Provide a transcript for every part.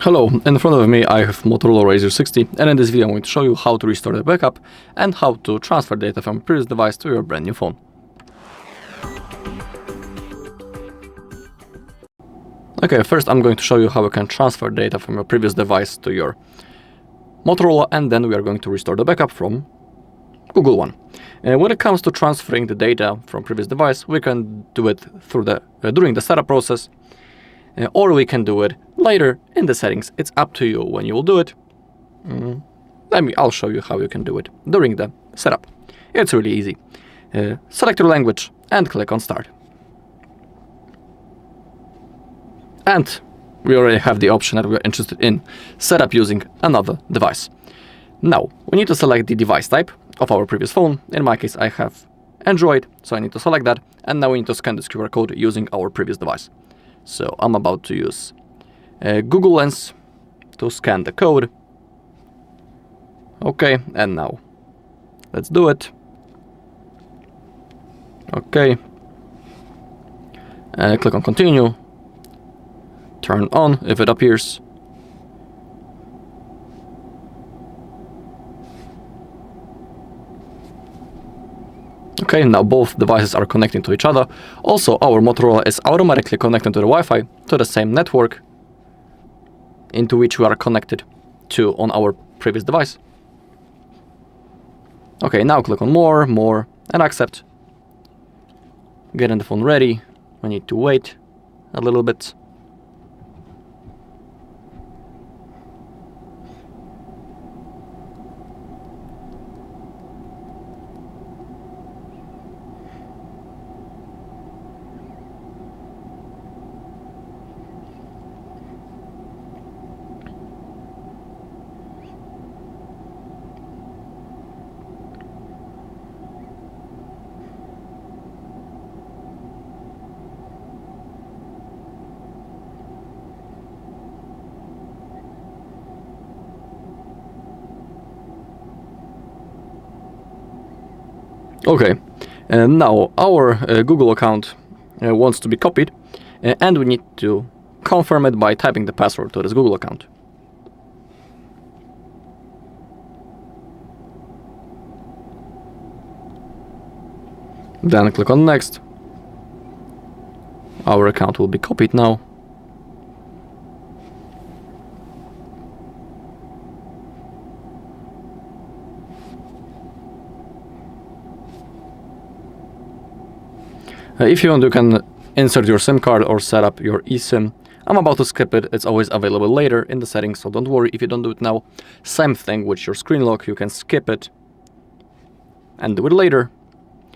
Hello, in front of me I have Motorola Razr 60, and in this video I'm going to show you how to restore the backup and how to transfer data from a previous device to your brand new phone. Okay, first I'm going to show you how you can transfer data from your previous device to your Motorola, and then we are going to restore the backup from Google One. When it comes to transferring the data from previous device, we can do it through during the setup process, or we can do it later in the settings. It's up to you when you will do it. I'll show you how you can do it during the setup. It's really easy. Select your language and click on Start. And we already have the option that we're interested in, setup using another device. Now, we need to select the device type of our previous phone. In my case, I have Android, so I need to select that. And now we need to scan this QR code using our previous device. So I'm about to use Google Lens to scan the code. Okay, and now let's do it. Okay. Click on Continue. Turn on if it appears. Okay, now both devices are connecting to each other. Also, our Motorola is automatically connected to the Wi-Fi, to the same network into which we are connected to on our previous device. Okay, now click on More, and Accept. Getting the phone ready. We need to wait a little bit. Okay, and now our Google account wants to be copied, and we need to confirm it by typing the password to this Google account. Then click on Next. Our account will be copied now. If you want, you can insert your SIM card or set up your eSIM. I'm about to skip it. It's always available later in the settings, so don't worry if you don't do it now. Same thing with your screen lock. You can skip it and do it later.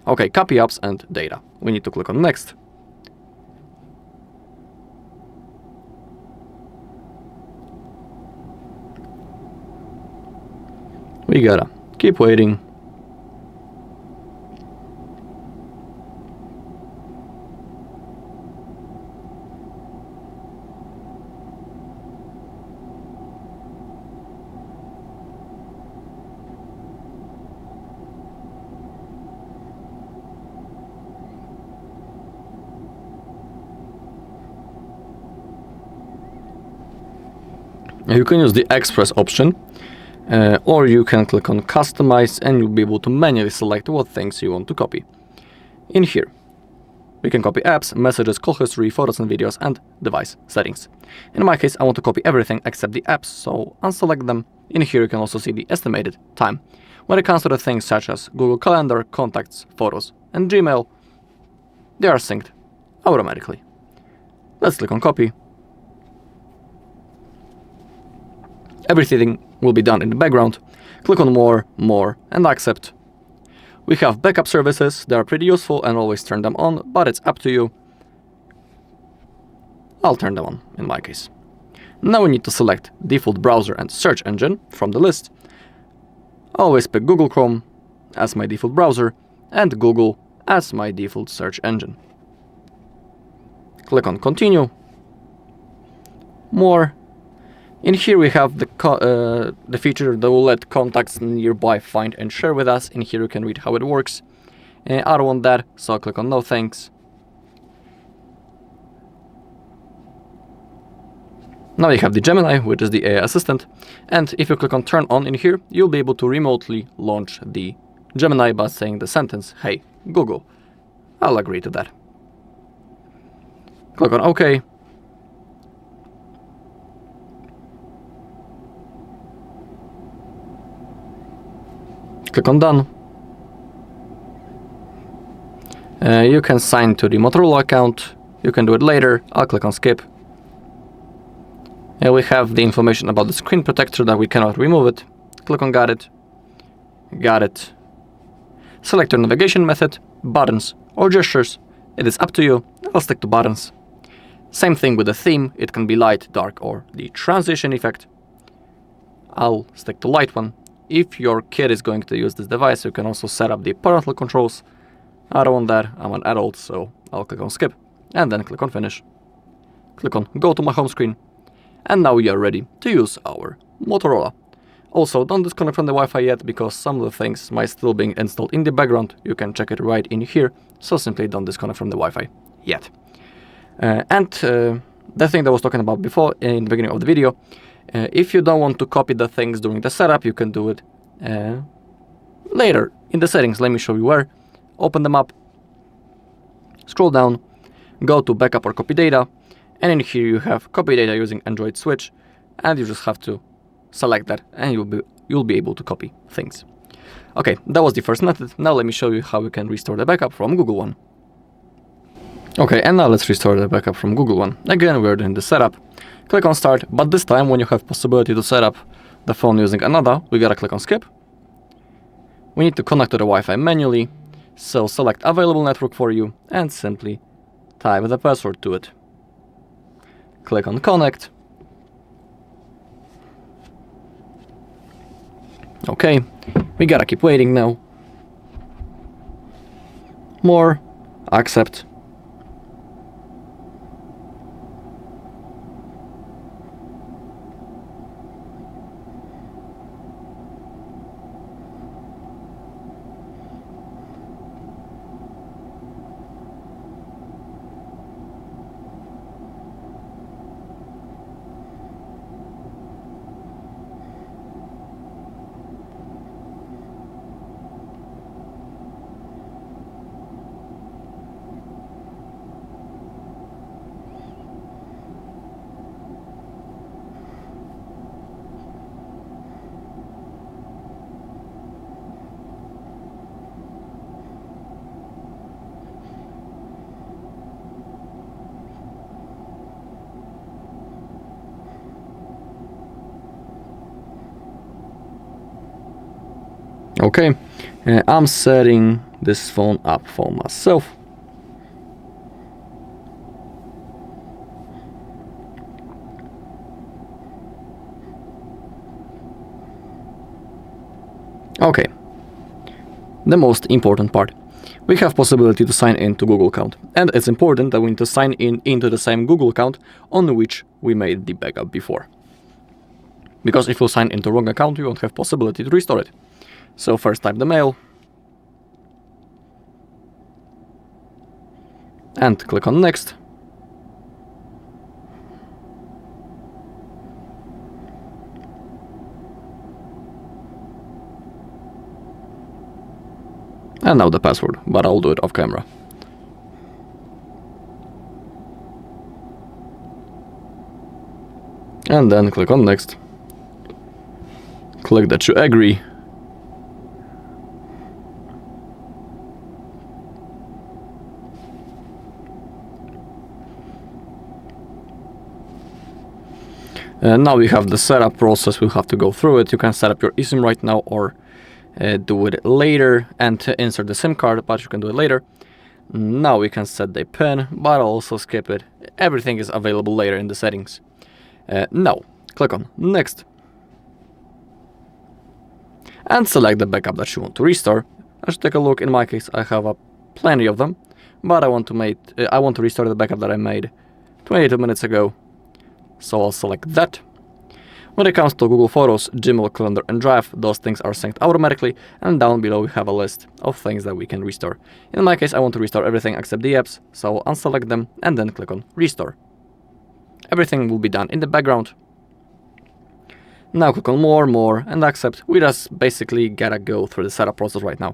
Okay, copy apps and data. We need to click on Next. We gotta keep waiting. You can use the Express option, or you can click on Customize and you'll be able to manually select what things you want to copy. In here, we can copy apps, messages, call history, photos and videos, and device settings. In my case, I want to copy everything except the apps, so unselect them. In here, you can also see the estimated time. When it comes to the things such as Google Calendar, Contacts, Photos, and Gmail, they are synced automatically. Let's click on Copy. Everything will be done in the background. Click on More, and Accept. We have backup services. They are pretty useful and always turn them on, but it's up to you. I'll turn them on in my case. Now we need to select default browser and search engine from the list. I always pick Google Chrome as my default browser and Google as my default search engine. Click on Continue. More. In here we have the feature that will let contacts nearby find and share with us. In here you can read how it works. I don't want that, so I'll click on No Thanks. Now you have the Gemini, which is the AI assistant, and if you click on turn on in here, you'll be able to remotely launch the Gemini by saying the sentence, "Hey, Google." I'll agree to that. Click on OK. Click on done. You can sign to the Motorola account. You can do it later. I'll click on skip. Here we have the information about the screen protector that we cannot remove it. Click on got it. Got it. Select your navigation method, buttons or gestures. It is up to you. I'll stick to buttons. Same thing with the theme. It can be light, dark or the transition effect. I'll stick to light one. If your kid is going to use this device, you can also set up the parental controls. I don't want that. I'm an adult, so I'll click on skip and then click on finish. Click on go to my home screen. And now we are ready to use our Motorola. Also, don't disconnect from the Wi-Fi yet, because some of the things might still be installed in the background. You can check it right in here, so simply don't disconnect from the Wi-Fi yet. The thing that I was talking about before in the beginning of the video, if you don't want to copy the things during the setup, you can do it later in the settings. Let me show you where. Open them up, scroll down, go to backup or copy data, and in here you have copy data using Android switch, and you just have to select that and you'll be able to copy things. Okay, that was the first method. Now let me show you how we can restore the backup from Google One. Okay, and now let's restore the backup from Google One. Again, we're doing the setup. Click on start, but this time when you have possibility to set up the phone using another, we gotta click on skip. We need to connect to the Wi-Fi manually, so select available network for you and simply type the password to it. Click on connect. Okay, we gotta keep waiting now. More, accept. Okay, I'm setting this phone up for myself. Okay, the most important part. We have possibility to sign in to Google account, and it's important that we need to sign in into the same Google account on which we made the backup before. Because if you sign into wrong account, you won't have possibility to restore it. So first type the mail and click on next. And now the password, but I'll do it off camera. And then click on next. Click that you agree. And now we have the setup process. We'll have to go through it. You can set up your eSIM right now or do it later and insert the SIM card, but you can do it later. Now we can set the PIN, but I'll also skip it. Everything is available later in the settings. Now, click on next. And select the backup that you want to restore. Let's take a look. In my case, I have plenty of them, but I want to restore the backup that I made 22 minutes ago. So I'll select that. When it comes to Google Photos, Gmail, Calendar and Drive, those things are synced automatically, and down below we have a list of things that we can restore. In my case, I want to restore everything except the apps, so I'll unselect them and then click on Restore. everything will be done in the background. Now click on more, and accept. We just basically gotta go through the setup process right now.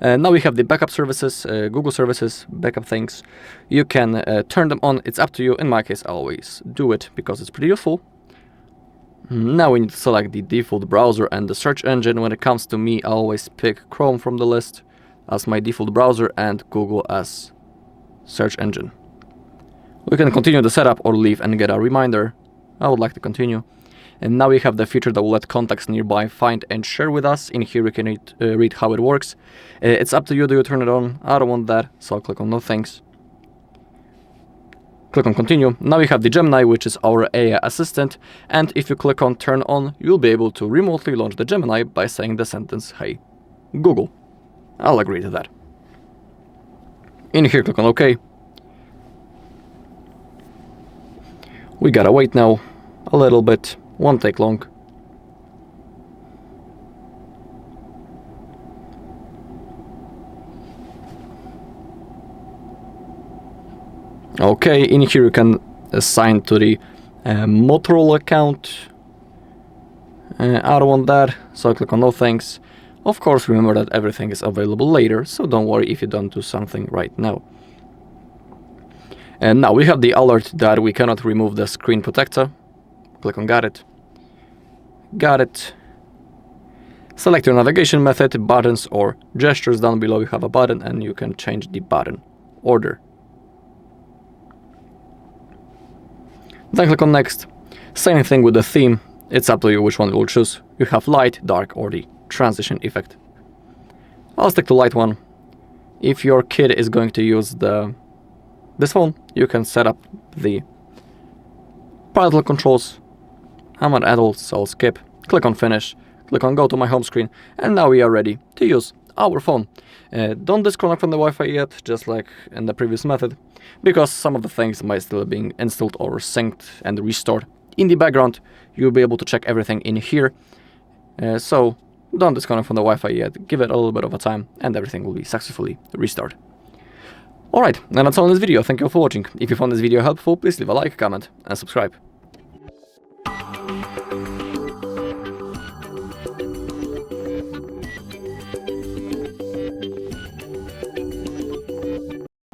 Now we have the backup services, Google services, backup things. You can turn them on, it's up to you. In my case, I always do it because it's pretty useful. Now we need to select the default browser and the search engine. When it comes to me, I always pick Chrome from the list as my default browser and Google as search engine. We can continue the setup or leave and get a reminder. I would like to continue. And now we have the feature that will let contacts nearby find and share with us. In here we can read how it works. It's up to you, do you turn it on? I don't want that, so I'll click on no thanks. Click on continue. Now we have the Gemini, which is our AI assistant, and if you click on turn on, you'll be able to remotely launch the Gemini by saying the sentence, "Hey, Google." I'll agree to that. In here, click on OK. We gotta wait now a little bit. Won't take long. Okay, in here you can assign to the Motorola account. I don't want that, so I click on no thanks. Of course, remember that everything is available later, so don't worry if you don't do something right now. And now we have the alert that we cannot remove the screen protector. Click on got it. Got it. Select your navigation method, buttons or gestures. Down below you have a button and you can change the button order. Then click on next. Same thing with the theme. It's up to you which one you will choose. You have light, dark or the transition effect. I'll stick to light one. If your kid is going to use this phone, you can set up the parental controls. I'm an adult, so I'll skip. Click on finish. Click on go to my home screen. And now we are ready to use our phone. Don't disconnect from the Wi-Fi yet, just like in the previous method, because some of the things might still be installed or synced and restored. In the background, you'll be able to check everything in here. So don't disconnect from the Wi-Fi yet. Give it a little bit of a time and everything will be successfully restored. Alright, and that's all in this video. Thank you all for watching. If you found this video helpful, please leave a like, comment and subscribe.